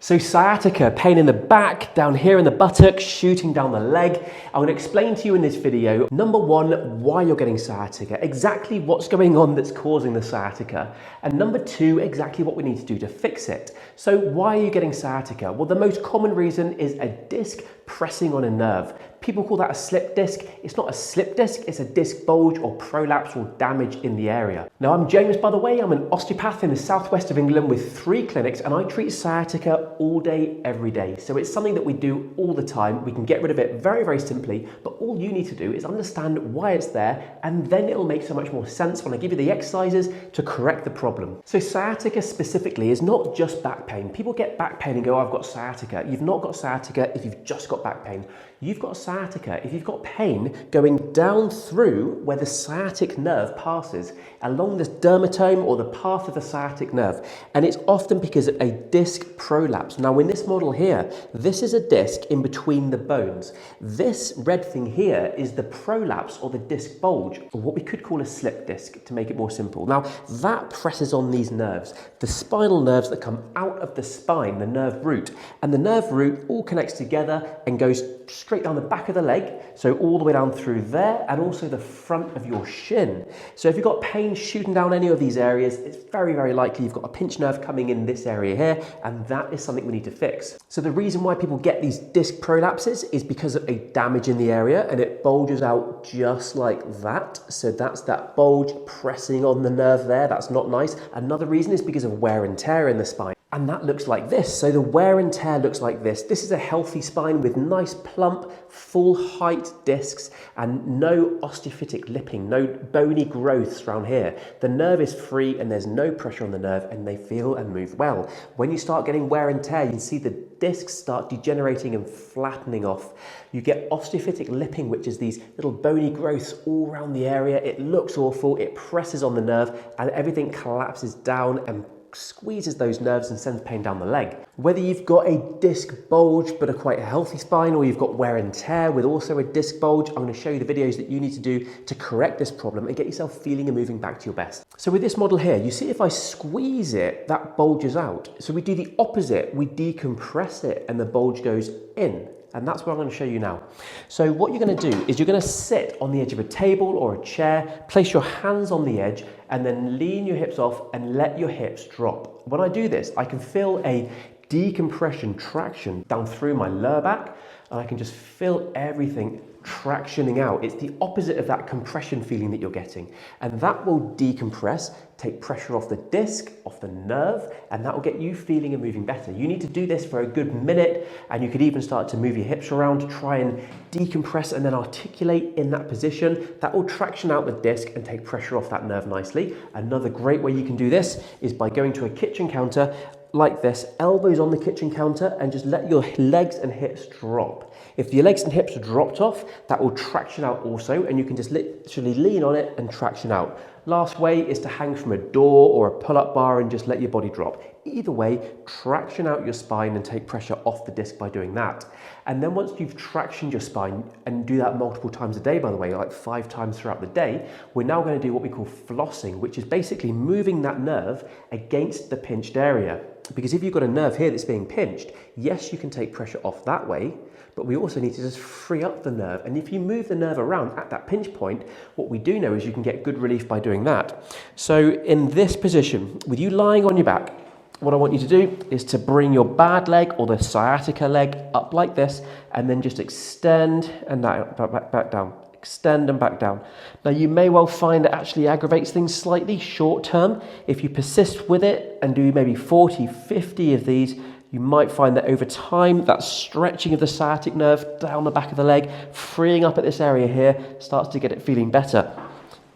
So sciatica, pain in the back, down here in the buttocks, shooting down the leg. I'm going to explain to you in this video, number one, why you're getting sciatica, exactly what's going on that's causing the sciatica, and number two, exactly what we need to do to fix it. So why are you getting sciatica? Well, the most common reason is a disc pressing on a nerve. People call that a slip disc. It's not a slip disc, it's a disc bulge or prolapse or damage in the area. Now, I'm James, by the way. I'm an osteopath in the southwest of England with 3 clinics, and I treat sciatica all day, every day. So it's something that we do all the time. We can get rid of it very, very simply, but all you need to do is understand why it's there, and then it'll make so much more sense when I give you the exercises to correct the problem. So sciatica specifically is not just back pain. People get back pain and go, oh, I've got sciatica. You've not got sciatica if you've just got back pain. You've got sciatica if you've got pain going down through where the sciatic nerve passes, along this dermatome or the path of the sciatic nerve. And it's often because of a disc prolapse. Now in this model here, this is a disc in between the bones. This red thing here is the prolapse or the disc bulge, or what we could call a slip disc to make it more simple. Now that presses on these nerves, the spinal nerves that come out of the spine, the nerve root. And the nerve root all connects together and goes straight down the back of the leg, so all the way down through there, and also the front of your shin. So if you've got pain shooting down any of these areas, it's very, very likely you've got a pinched nerve coming in this area here, and that is something we need to fix. So the reason why people get these disc prolapses is because of a damage in the area, and it bulges out just like that. So that's that bulge pressing on the nerve there. That's not nice. Another reason is because of wear and tear in the spine. And that looks like this. So the wear and tear looks like this. This is a healthy spine with nice plump, full height discs and no osteophytic lipping, no bony growths around here. The nerve is free and there's no pressure on the nerve, and they feel and move well. When you start getting wear and tear, you can see the discs start degenerating and flattening off. You get osteophytic lipping, which is these little bony growths all around the area. It looks awful. It presses on the nerve and everything collapses down and squeezes those nerves and sends pain down the leg. Whether you've got a disc bulge but a quite healthy spine, or you've got wear and tear with also a disc bulge, I'm going to show you the videos that you need to do to correct this problem and get yourself feeling and moving back to your best. So with this model here, you see if I squeeze it, that bulges out. So we do the opposite, we decompress it and the bulge goes in. And that's what I'm going to show you now. So what you're going to do is you're going to sit on the edge of a table or a chair, place your hands on the edge, and then lean your hips off and let your hips drop. When I do this, I can feel a decompression traction down through my lower back, and I can just feel everything tractioning out. It's the opposite of that compression feeling that you're getting. And that will decompress, take pressure off the disc, off the nerve, and that will get you feeling and moving better. You need to do this for a good minute, and you could even start to move your hips around to try and decompress and then articulate in that position. That will traction out the disc and take pressure off that nerve nicely. Another great way you can do this is by going to a kitchen counter like this, elbows on the kitchen counter, and just let your legs and hips drop. If your legs and hips are dropped off, that will traction out also, and you can just literally lean on it and traction out. Last way is to hang from a door or a pull-up bar and just let your body drop. Either way, traction out your spine and take pressure off the disc by doing that. And then once you've tractioned your spine, and do that multiple times a day, by the way, like 5 times throughout the day, we're now going to do what we call flossing, which is basically moving that nerve against the pinched area. Because if you've got a nerve here that's being pinched, yes, you can take pressure off that way, but we also need to just free up the nerve. And if you move the nerve around at that pinch point, what we do know is you can get good relief by doing that. So in this position, with you lying on your back, what I want you to do is to bring your bad leg or the sciatica leg up like this, and then just extend and back down. Extend and back down. Now you may well find it actually aggravates things slightly short term. If you persist with it and do maybe 40, 50 of these, you might find that over time, that stretching of the sciatic nerve down the back of the leg, freeing up at this area here, starts to get it feeling better.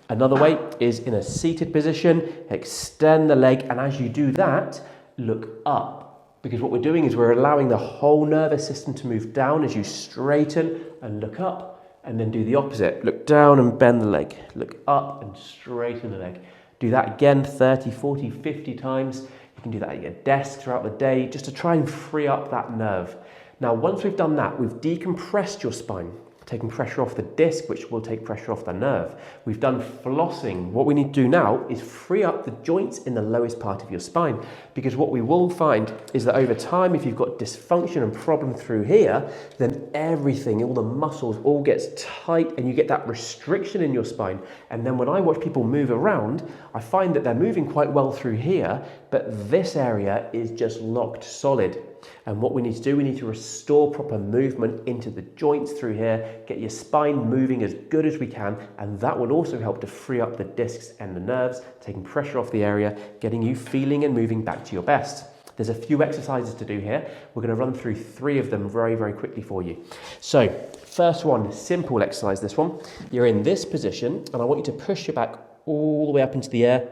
Another way is in a seated position, extend the leg, and as you do that, look up. Because what we're doing is we're allowing the whole nervous system to move down as you straighten and look up, and then do the opposite. Look down and bend the leg. Look up and straighten the leg. Do that again 30, 40, 50 times. You can do that at your desk throughout the day, just to try and free up that nerve. Now, once we've done that, we've decompressed your spine. taking pressure off the disc, which will take pressure off the nerve. We've done flossing. What we need to do now is free up the joints in the lowest part of your spine, because what we will find is that over time, if you've got dysfunction and problem through here, then everything, all the muscles all gets tight and you get that restriction in your spine. And then when I watch people move around, I find that they're moving quite well through here, but this area is just locked solid. And what we need to do, we need to restore proper movement into the joints through here, get your spine moving as good as we can, and that will also help to free up the discs and the nerves, taking pressure off the area, getting you feeling and moving back to your best. There's a few exercises to do here. We're going to run through 3 of them very, very quickly for you. So, first one, simple exercise, this one. You're in this position, and I want you to push your back all the way up into the air,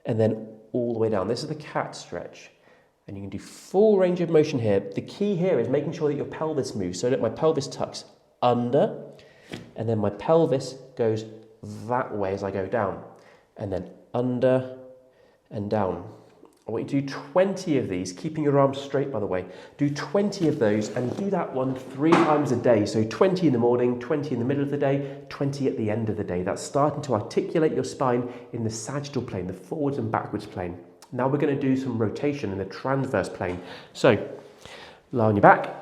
and then all the way down. This is the cat stretch. And you can do full range of motion here. The key here is making sure that your pelvis moves so that my pelvis tucks under, and then my pelvis goes that way as I go down, and then under and down. I want you to do 20 of these, keeping your arms straight, by the way. Do 20 of those and do that one 3 times a day. So 20 in the morning, 20 in the middle of the day, 20 at the end of the day. That's starting to articulate your spine in the sagittal plane, the forwards and backwards plane. Now we're going to do some rotation in the transverse plane. So, lie on your back,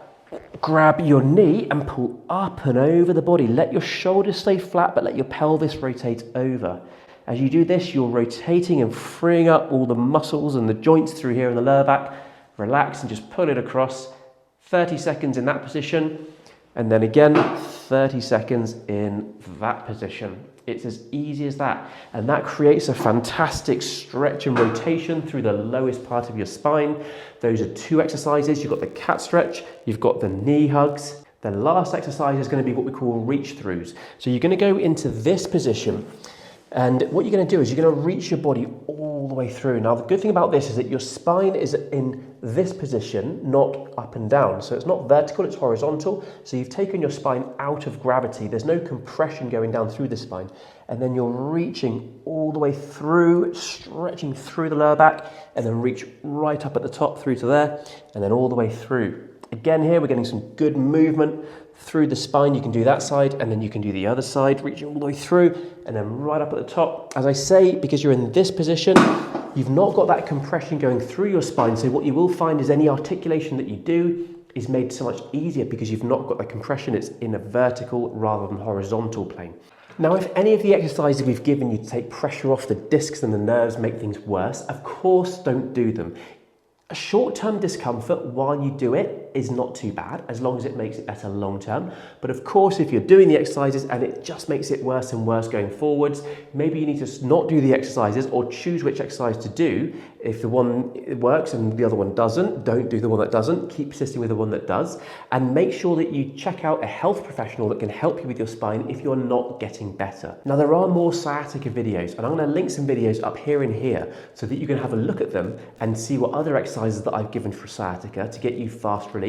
grab your knee and pull up and over the body. Let your shoulders stay flat, but let your pelvis rotate over. As you do this, you're rotating and freeing up all the muscles and the joints through here in the lower back. Relax and just pull it across. 30 seconds in that position, and then again 30 seconds in that position. It's as easy as that, and that creates a fantastic stretch and rotation through the lowest part of your spine. Those are 2 exercises. You've got the cat stretch, you've got the knee hugs. The last exercise is going to be what we call reach throughs. So you're going to go into this position, and what you're going to do is you're going to reach your body all the way through. Now, the good thing about this is that your spine is in this position, not up and down. So it's not vertical, it's horizontal. So you've taken your spine out of gravity. There's no compression going down through the spine. And then you're reaching all the way through, stretching through the lower back, and then reach right up at the top through to there, and then all the way through. Again here, we're getting some good movement through the spine. You can do that side, and then you can do the other side, reaching all the way through, and then right up at the top. As I say, because you're in this position, you've not got that compression going through your spine, so what you will find is any articulation that you do is made so much easier because you've not got that compression. It's in a vertical rather than horizontal plane. Now, if any of the exercises we've given you to take pressure off the discs and the nerves make things worse, of course don't do them. A short-term discomfort while you do it is not too bad, as long as it makes it better long-term. But of course, if you're doing the exercises and it just makes it worse and worse going forwards, maybe you need to not do the exercises or choose which exercise to do. If the one works and the other one doesn't, don't do the one that doesn't. Keep persisting with the one that does. And make sure that you check out a health professional that can help you with your spine if you're not getting better. Now, there are more sciatica videos, and I'm going to link some videos up here and here so that you can have a look at them and see what other exercises that I've given for sciatica to get you fast relief.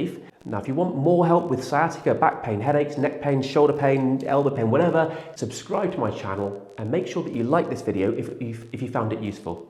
Now, if you want more help with sciatica, back pain, headaches, neck pain, shoulder pain, elbow pain, whatever, subscribe to my channel and make sure that you like this video if you found it useful.